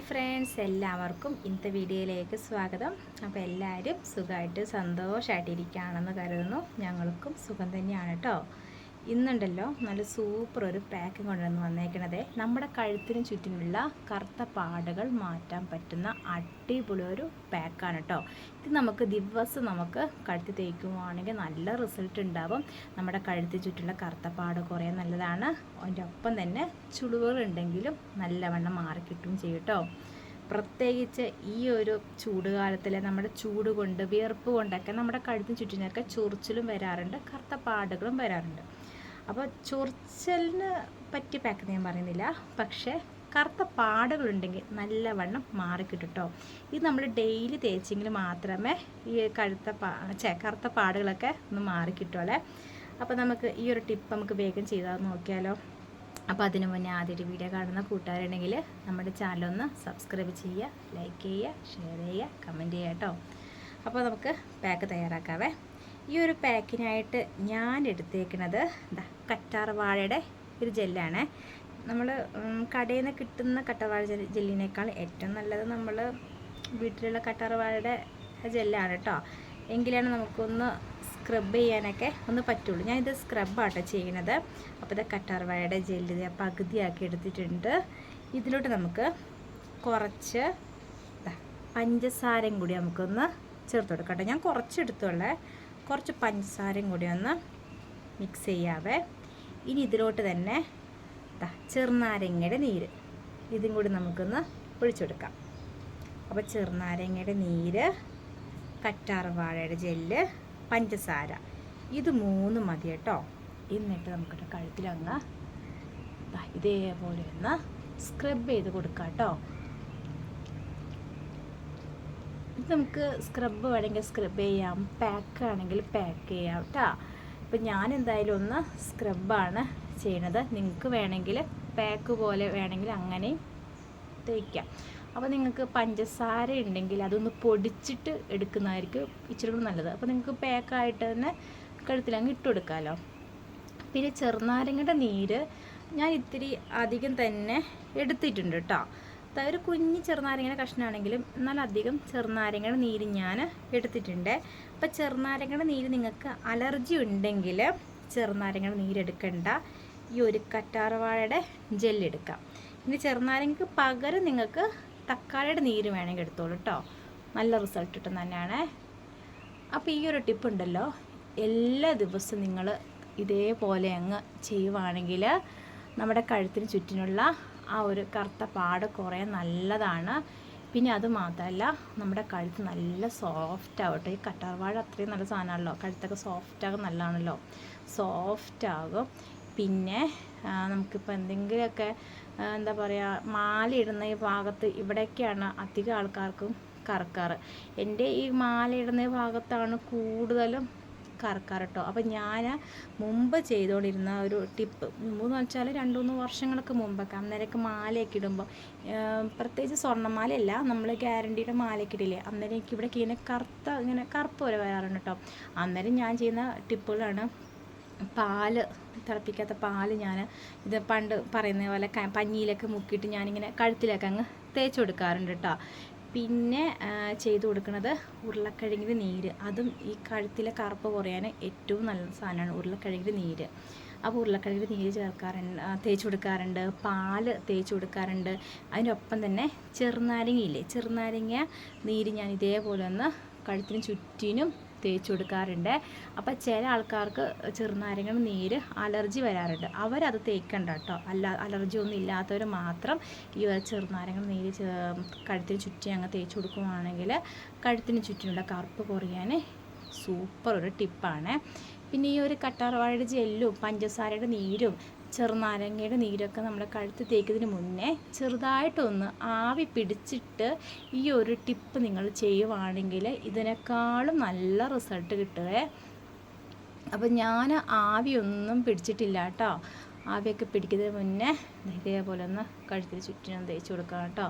Friends, എല്ലാവർക്കും ഇന്നത്തെ വീഡിയോയിലേക്ക് സ്വാഗതം. അപ്പോൾ എല്ലാവരും സുഖമായിട്ട് സന്തോഷമായിട്ടിരിക്കുകയാണെന്ന് കരുതുന്നു. ഞങ്ങൾക്കും സുഖം തന്നെയാണ് കേട്ടോ. ഇന്നുണ്ടല്ലോ നല്ല സൂപ്പർ ഒരു പാക്കിംഗ് കൊണ്ടുവന്ന് വന്നേക്കണത്. നമ്മുടെ കഴുത്തിനും ചുറ്റിനുള്ള കറുത്ത പാടുകൾ മാറ്റാൻ പറ്റുന്ന അടിപൊളി ഒരു പാക്കാണ് കേട്ടോ. ഇത് നമുക്ക് ദിവസം കഴുത്തി തേക്കുവാണെങ്കിൽ നല്ല റിസൾട്ട് ഉണ്ടാവും. നമ്മുടെ കഴുത്തിന് ചുറ്റുള്ള കറുത്ത പാട് കുറേ നല്ലതാണ്. അതിൻ്റെ ഒപ്പം തന്നെ ചുളിവുകളുണ്ടെങ്കിലും നല്ലവണ്ണം മാറിക്കിട്ടും ചെയ്യും കേട്ടോ. പ്രത്യേകിച്ച് ഈ ഒരു ചൂടുകാലത്തിൽ നമ്മുടെ ചൂട് കൊണ്ട് വിയർപ്പ് കൊണ്ടൊക്കെ നമ്മുടെ കഴുത്തിന് ചുറ്റിനൊക്കെ ചൊറിച്ചിലും വരാറുണ്ട്, കറുത്ത പാടുകളും വരാറുണ്ട്. അപ്പോൾ ചൊറിച്ചലിന് പറ്റിയ പാക്ക് ഞാൻ പറയുന്നില്ല, പക്ഷേ കറുത്ത പാടുകളുണ്ടെങ്കിൽ നല്ലവണ്ണം മാറിക്കിട്ടും കേട്ടോ. ഇത് നമ്മൾ ഡെയിലി തേച്ചെങ്കിൽ മാത്രമേ ഈ കറുത്ത പാടുകളൊക്കെ ഒന്ന് മാറിക്കിട്ടുള്ളേ. അപ്പോൾ നമുക്ക് ഈ ഒരു ടിപ്പ് നമുക്ക് വേഗം ചെയ്താൽ നോക്കിയാലോ. അപ്പോൾ അതിനു മുന്നേ ആദ്യമായിട്ട് വീഡിയോ കാണുന്ന കൂട്ടുകാരുണ്ടെങ്കിൽ നമ്മുടെ ചാനലൊന്ന് സബ്സ്ക്രൈബ് ചെയ്യുക, ലൈക്ക് ചെയ്യുക, ഷെയർ ചെയ്യുക, കമൻറ്റ് ചെയ്യുക കേട്ടോ. അപ്പോൾ നമുക്ക് പാക്ക് തയ്യാറാക്കാവേ. ഈ ഒരു പാക്കിനായിട്ട് ഞാൻ എടുത്തേക്കുന്നത് കറ്റാർവാഴയുടെ ഒരു ജെല്ലാണ്. നമ്മൾ കടയിൽ നിന്ന് കിട്ടുന്ന കറ്റാർവാഴ ജെല്ലിനേക്കാൾ ഏറ്റവും നല്ലത് നമ്മൾ വീട്ടിലുള്ള കറ്റാർവാഴയുടെ ജെല്ലാണ് കേട്ടോ. എങ്കിലാണ് നമുക്കൊന്ന് സ്ക്രബ് ചെയ്യാനൊക്കെ ഒന്ന് പറ്റുള്ളൂ. ഞാനിത് സ്ക്രബാട്ടോ ചെയ്യുന്നത്. അപ്പോൾ ഇത് കറ്റാർവാഴയുടെ ജെല്ല് പകുതിയാക്കി എടുത്തിട്ടുണ്ട്. ഇതിലോട്ട് നമുക്ക് കുറച്ച് പഞ്ചസാരയും കൂടി നമുക്കൊന്ന് ചേർത്ത് കൊടുക്കാം കേട്ടോ. ഞാൻ കുറച്ചെടുത്തുള്ളേ, കുറച്ച് പഞ്ചസാരയും കൂടി ഒന്ന് മിക്സ് ചെയ്യാവേ. ഇനി ഇതിലോട്ട് തന്നെ ചെറുനാരങ്ങയുടെ നീര് ഇതും കൂടി നമുക്കൊന്ന് ഒഴിച്ചെടുക്കാം. അപ്പോൾ ചെറുനാരങ്ങയുടെ നീര്, കറ്റാർവാഴയുടെ ജെല്ല്, പഞ്ചസാര, ഇത് മൂന്ന് മതി കേട്ടോ. എന്നിട്ട് നമുക്കിട്ട് കഴുത്തിലങ്ങ് ഇതേപോലെ ഒന്ന് സ്ക്രബ് ചെയ്ത് കൊടുക്കാം കേട്ടോ. ഇത് നമുക്ക് സ്ക്രബ് വേണമെങ്കിൽ സ്ക്രബ് ചെയ്യാം, പാക്ക് ആണെങ്കിൽ പാക്ക് ചെയ്യാം കേട്ടോ. ഇപ്പം ഞാൻ എന്തായാലും ഒന്ന് സ്ക്രബാണ് ചെയ്യണത്. നിങ്ങൾക്ക് വേണമെങ്കിൽ പാക്ക് പോലെ വേണമെങ്കിൽ അങ്ങനെയും തേക്കാം. അപ്പോൾ നിങ്ങൾക്ക് പഞ്ചസാര ഉണ്ടെങ്കിൽ അതൊന്ന് പൊടിച്ചിട്ട് എടുക്കുന്നതായിരിക്കും ഇച്ചിരി കൂടി നല്ലത്. അപ്പോൾ നിങ്ങൾക്ക് പാക്കായിട്ട് തന്നെ കഴുത്തിലങ്ങ് ഇട്ട് കൊടുക്കാമല്ലോ. പിന്നെ ചെറുനാരങ്ങയുടെ നീര് ഞാൻ ഇത്തിരി അധികം തന്നെ എടുത്തിട്ടുണ്ട് കേട്ടോ. ഒരു കുഞ്ഞ് ചെറുനാരങ്ങയുടെ കഷ്ണമാണെങ്കിലും എന്നാൽ അധികം ചെറുനാരങ്ങയുടെ നീര് ഞാൻ എടുത്തിട്ടുണ്ട്. അപ്പോൾ ചെറുനാരങ്ങയുടെ നീര് നിങ്ങൾക്ക് അലർജി ഉണ്ടെങ്കിൽ ചെറുനാരങ്ങയുടെ നീരെടുക്കണ്ട, ഈ ഒരു കറ്റാർവാഴയുടെ ജെല്ലെടുക്കാം. ഇനി ചെറുനാരങ്ങയ്ക്ക് പകരം നിങ്ങൾക്ക് തക്കാളിയുടെ നീര് വേണമെങ്കിൽ എടുത്തോളൂ കേട്ടോ. നല്ല റിസൾട്ട് കിട്ടും തന്നെയാണ്. അപ്പോൾ ഈ ഒരു ടിപ്പ് ഉണ്ടല്ലോ, എല്ലാ ദിവസവും നിങ്ങൾ ഇതേപോലെ അങ്ങ് ചെയ്യുവാണെങ്കിൽ നമ്മുടെ കഴുത്തിന് ചുറ്റിനുള്ള ആ ഒരു കറുത്ത പാട് കുറേ നല്ലതാണ്. പിന്നെ അത് മാത്രമല്ല, നമ്മുടെ കഴുത്ത് നല്ല സോഫ്റ്റ് ആവട്ടെ. ഈ കറ്റാർവാഴ അത്രയും നല്ല സാധനമാണല്ലോ, കഴുത്തൊക്കെ സോഫ്റ്റാകും, നല്ലതാണല്ലോ, സോഫ്റ്റ് ആകും. പിന്നെ നമുക്കിപ്പോൾ എന്തെങ്കിലുമൊക്കെ എന്താ പറയുക, മാലയിടുന്ന ഈ ഭാഗത്ത് ഇവിടെയൊക്കെയാണ് അധികം ആൾക്കാർക്കും കറക്കാറ്. എൻ്റെ ഈ മാലയിടുന്ന ഭാഗത്താണ് കൂടുതലും കറക്കാറ് കേട്ടോ. അപ്പം ഞാൻ മുമ്പ് ചെയ്തുകൊണ്ടിരുന്ന ഒരു ടിപ്പ്, മുമ്പെന്ന് വെച്ചാൽ 2-3 വർഷങ്ങൾക്ക് മുമ്പൊക്കെ, അന്നേരമൊക്കെ മാലയൊക്കെ ഇടുമ്പോൾ, പ്രത്യേകിച്ച് സ്വർണ്ണമാലയല്ല, നമ്മൾ ഗ്യാരണ്ടിയുടെ മാലയൊക്കെ ഇടില്ലേ, അന്നേരം എനിക്ക് ഇവിടെ ഇങ്ങനെ കറുപ്പ് വരെ വരാറുണ്ട് കേട്ടോ. അന്നേരം ഞാൻ ചെയ്യുന്ന ടിപ്പുകളാണ് തിളപ്പിക്കാത്ത പാല് ഞാൻ ഇത് പണ്ട് പറയുന്ന പോലെ പഞ്ഞിയിലൊക്കെ മുക്കിയിട്ട് ഞാനിങ്ങനെ കഴുത്തിലൊക്കെ അങ്ങ് തേച്ച് കൊടുക്കാറുണ്ട് കേട്ടോ. പിന്നെ ചെയ്ത് കൊടുക്കുന്നത് ഉരുളക്കിഴങ്ങിൻ്റെ നീര്, അതും ഈ കഴുത്തിലെ കറുപ്പ് കുറയാൻ ഏറ്റവും നല്ല സാധനമാണ് ഉരുളക്കിഴങ്ങിൻ്റെ നീര്. അപ്പോൾ ഉരുളക്കിഴങ്ങിൻ്റെ നീര് തേച്ച് കൊടുക്കാറുണ്ട്, പാല് തേച്ച് കൊടുക്കാറുണ്ട്. അതിനൊപ്പം തന്നെ ചെറുനാരങ്ങ നീര് ഞാൻ ഇതേപോലെ ഒന്ന് കഴുത്തിന് ചുറ്റിനും തേച്ച് കൊടുക്കാറുണ്ട്. അപ്പോൾ ചില ആൾക്കാർക്ക് ചെറുനാരങ്ങ നീര് അലർജി വരാറുണ്ട്, അവരത് തേക്കണ്ട കേട്ടോ. അലർജി ഒന്നും ഇല്ലാത്തവർ മാത്രം ഈ ചെറുനാരങ്ങ നീര് കഴുത്തിന് ചുറ്റി അങ്ങ് തേച്ച് കൊടുക്കുകയാണെങ്കിൽ കഴുത്തിന് ചുറ്റിനുള്ള കറുപ്പ് കുറയാൻ സൂപ്പർ ഒരു ടിപ്പാണ്. പിന്നെ ഈ ഒരു കറ്റാർവാഴയുടെ ജെല്ലും പഞ്ചസാരയുടെ നീരും ചെറുനാരങ്ങയുടെ നീരൊക്കെ നമ്മുടെ കഴുത്ത് തേക്കുന്നതിന് മുന്നേ ചെറുതായിട്ടൊന്ന് ആവി പിടിച്ചിട്ട് ഈ ഒരു ടിപ്പ് നിങ്ങൾ ചെയ്യുവാണെങ്കിൽ ഇതിനേക്കാളും നല്ല റിസൾട്ട് കിട്ടുകയെ. അപ്പം ഞാൻ ആവിയൊന്നും പിടിച്ചിട്ടില്ല കേട്ടോ. ആവിയൊക്കെ പിടിക്കുന്നതിന് മുന്നേ ഇതേപോലെ ഒന്ന് കഴുത്തിൽ ചുറ്റിനും തേച്ച് കൊടുക്കാം കേട്ടോ.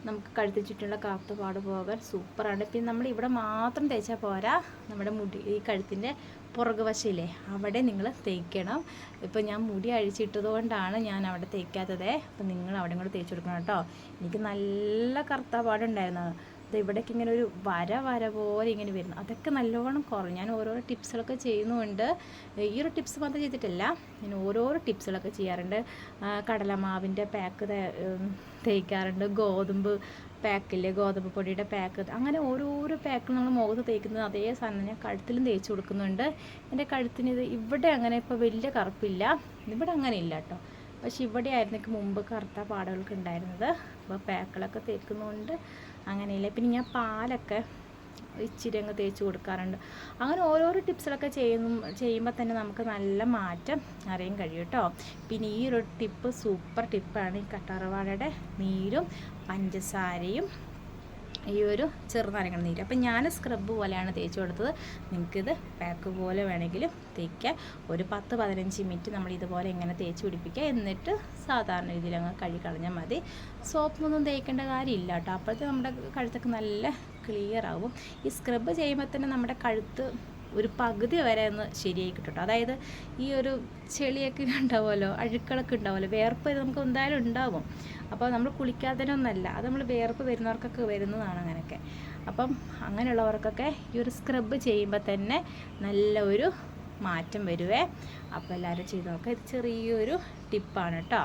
നമുക്ക് കഴുത്തിൽ ചുറ്റുള്ള കറുത്ത പാട് പോകാൻ സൂപ്പറാണ്. പിന്നെ നമ്മൾ ഇവിടെ മാത്രം തേച്ചാൽ പോരാ, നമ്മുടെ ഈ കഴുത്തിൻ്റെ പുറകു വശമില്ലേ അവിടെ നിങ്ങൾ തേക്കണം. ഇപ്പോൾ ഞാൻ മുടി അഴിച്ചിട്ടത് കൊണ്ടാണ് ഞാൻ അവിടെ തേക്കാത്തത്. അപ്പോൾ നിങ്ങൾ അവിടെ കൂടെ തേച്ച് കൊടുക്കണം കേട്ടോ. എനിക്ക് നല്ല കറുത്ത പാടുണ്ടായിരുന്നു. അത് ഇവിടേക്ക് ഇങ്ങനെ ഒരു വര പോലെ ഇങ്ങനെ വരുന്നു. അതൊക്കെ നല്ലോണം കുറഞ്ഞു. ഞാൻ ഓരോരോ ടിപ്സുകളൊക്കെ ചെയ്യുന്നുണ്ട്. ഈ ഒരു ടിപ്സ് മാത്രം ചെയ്തിട്ടില്ല, ഞാൻ ഓരോരോ ടിപ്സുകളൊക്കെ ചെയ്യാറുണ്ട്. കടലമാവിൻ്റെ പാക്ക് തേക്കാറുണ്ട്, ഗോതമ്പ് പാക്കില്ലേ, ഗോതമ്പ് പൊടിയുടെ പാക്ക്, അങ്ങനെ ഓരോരോ പാക്ക് നമ്മൾ മുഖത്ത് തേക്കുന്നത് അതേ സാധനം ഞാൻ കഴുത്തിലും തേച്ച് കൊടുക്കുന്നുണ്ട്. എൻ്റെ കഴുത്തിന് ഇവിടെ അങ്ങനെ ഇപ്പോൾ വലിയ കറുപ്പില്ല, ഇവിടെ അങ്ങനെ ഇല്ല കേട്ടോ. പക്ഷെ ഇവിടെ ആയിരുന്നു എനിക്ക് മുമ്പ് കറുത്ത പാടുകളൊക്കെ ഉണ്ടായിരുന്നത്. അപ്പോൾ പാക്കുകളൊക്കെ തേക്കുന്നതുകൊണ്ട് അങ്ങനെയില്ല. പിന്നെ ഞാൻ പാലൊക്കെ ഇച്ചിരി അങ്ങ് തേച്ച് കൊടുക്കാറുണ്ട്. അങ്ങനെ ഓരോരോ ടിപ്സുകളൊക്കെ ചെയ്യുമ്പോൾ തന്നെ നമുക്ക് നല്ല മാറ്റം അറിയാൻ കഴിയും കേട്ടോ. പിന്നെ ഈ ഒരു ടിപ്പ് സൂപ്പർ ടിപ്പാണ്. ഈ കറ്റാർവാഴയുടെ നീരും പഞ്ചസാരയും ഈ ഒരു ചെറുനാരങ്ങ നീര്. അപ്പം ഞാൻ സ്ക്രബ് പോലെയാണ് തേച്ച് കൊടുത്തത്. നിങ്ങൾക്കിത് പാക്ക് പോലെ വേണമെങ്കിലും തേക്കുക. ഒരു 10-15 മിനിറ്റ് നമ്മൾ ഇതുപോലെ ഇങ്ങനെ തേച്ച് പിടിപ്പിക്കുക. എന്നിട്ട് സാധാരണ രീതിയിൽ അങ്ങ് കഴുകിക്കളഞ്ഞാൽ മതി. സോപ്പൊന്നും തേക്കേണ്ട കാര്യമില്ല കേട്ടോ. അപ്പോഴത്തെ നമ്മുടെ കഴുത്തൊക്കെ നല്ല ക്ലിയർ ആവും. ഈ സ്ക്രബ് ചെയ്യുമ്പോൾ തന്നെ നമ്മുടെ കഴുത്ത് ഒരു പകുതി വരെ ഒന്ന് ശരിയായി കിട്ടും. അതായത് ഈ ഒരു ചെളിയൊക്കെ ഉണ്ടാവുമല്ലോ, അഴുക്കളൊക്കെ ഉണ്ടാവുമല്ലോ, വേർപ്പ് നമുക്ക് എന്തായാലും ഉണ്ടാവും. അപ്പോൾ നമ്മൾ കുളിക്കാത്തതിനൊന്നല്ല, അത് നമ്മൾ വേർപ്പ് വരുന്നവർക്കൊക്കെ വരുന്നതാണ് അങ്ങനെയൊക്കെ. അപ്പം അങ്ങനെയുള്ളവർക്കൊക്കെ ഈ ഒരു സ്ക്രബ് ചെയ്യുമ്പോൾ തന്നെ നല്ല ഒരു മാറ്റം വരുവേ. അപ്പോൾ എല്ലാവരും ചെയ്ത് നോക്കുക. ഇത് ചെറിയൊരു ടിപ്പാണ് കേട്ടോ.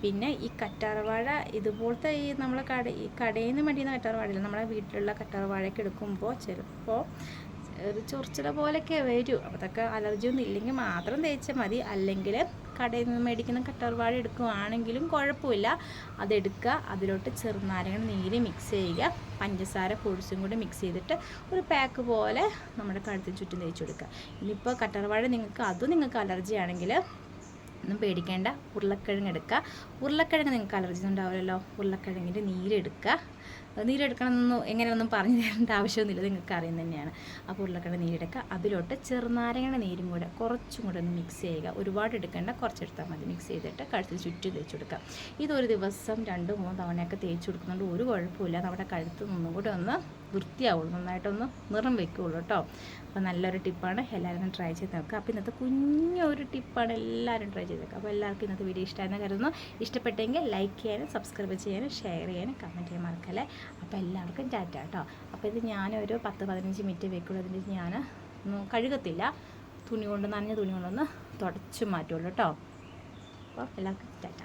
പിന്നെ ഈ കറ്റാർവാഴ ഇതുപോലത്തെ ഈ നമ്മളെ കടയിൽ നിന്ന് മേടിക്കുന്ന കറ്റാർവാഴയില്ല, നമ്മളെ വീട്ടിലുള്ള കറ്റാർവാഴയൊക്കെ എടുക്കുമ്പോൾ ചിലപ്പോൾ ഒരു ചൊറിച്ചില പോലെയൊക്കെ വരും. അപ്പോൾ അതൊക്കെ അലർജി ഒന്നും ഇല്ലെങ്കിൽ മാത്രം തേച്ചാൽ മതി. അല്ലെങ്കിൽ കടയിൽ നിന്ന് മേടിക്കുന്ന കറ്റാർവാഴ എടുക്കുകയാണെങ്കിലും കുഴപ്പമില്ല. അതെടുക്കുക, അതിലോട്ട് ചെറുനാരങ്ങ നീര് മിക്സ് ചെയ്യുക, പഞ്ചസാര പൊടിച്ചും കൂടി മിക്സ് ചെയ്തിട്ട് ഒരു പാക്ക് പോലെ നമ്മുടെ കഴുത്തിന് ചുറ്റും തേച്ച് കൊടുക്കുക. ഇനിയിപ്പോൾ കറ്റാർവാഴ നിങ്ങൾക്ക് അലർജി ആണെങ്കിൽ ഒന്നും പേടിക്കേണ്ട, ഉരുളക്കിഴങ്ങ് എടുക്കുക. ഉരുളക്കിഴങ്ങ് നിങ്ങൾക്ക് അലർജി ഉണ്ടാവില്ലല്ലോ, ഉരുളക്കിഴങ്ങിൻ്റെ നീരെടുക്കുക. നീരെടുക്കണമെന്നൊന്നും എങ്ങനെയൊന്നും പറഞ്ഞു തരേണ്ട ആവശ്യമൊന്നുമില്ല, നിങ്ങൾക്ക് അറിയുന്നത് തന്നെയാണ്. അപ്പോൾ ഉരുളക്കിഴങ്ങ് നീരെടുക്കുക, അതിലോട്ട് ചെറുനാരങ്ങയുടെ നീരും കൂടെ കുറച്ചും കൂടെ ഒന്ന് മിക്സ് ചെയ്യുക. ഒരുപാട് എടുക്കേണ്ട, കുറച്ചെടുത്താൽ മതി. മിക്സ് ചെയ്തിട്ട് കഴുത്തിൽ ചുറ്റും തേച്ച് കൊടുക്കുക. ഇതൊരു ദിവസം 2-3 തവണയൊക്കെ തേച്ച് കൊടുക്കുന്നുണ്ട്, ഒരു കുഴപ്പമില്ല. നമ്മുടെ കഴുത്ത് ഒന്നും കൂടെ ഒന്ന് വൃത്തിയാവുള്ളൂ, നന്നായിട്ടൊന്ന് നിറം വയ്ക്കുകയുള്ളൂ കേട്ടോ. അപ്പോൾ നല്ലൊരു ടിപ്പാണ്, എല്ലാവരും ട്രൈ ചെയ്ത് നോക്കുക. അപ്പോൾ ഇന്നത്തെ കുഞ്ഞൊരു ടിപ്പാണ്, എല്ലാവരും ട്രൈ ചെയ്ത് നോക്കുക. അപ്പോൾ എല്ലാവർക്കും ഇന്നത്തെ വീഡിയോ ഇഷ്ടമായെന്ന് കരുതുന്നു. ഇഷ്ടപ്പെട്ടെങ്കിൽ ലൈക്ക് ചെയ്യാനും സബ്സ്ക്രൈബ് ചെയ്യാനും ഷെയർ ചെയ്യാനും കമൻറ്റ് ചെയ്യാൻ മറക്കല്ലേ. അപ്പോൾ എല്ലാവർക്കും ടാറ്റ കേട്ടോ. അപ്പോൾ ഇത് ഞാനൊരു 10-15 മിനിറ്റ് വെക്കുള്ളൂ. അതിന് ഞാൻ കഴുകത്തില്ല, നനഞ്ഞ തുണി കൊണ്ടൊന്ന് തുടച്ചു മാറ്റുള്ളൂ കേട്ടോ. അപ്പോൾ എല്ലാവർക്കും ടാറ്റ.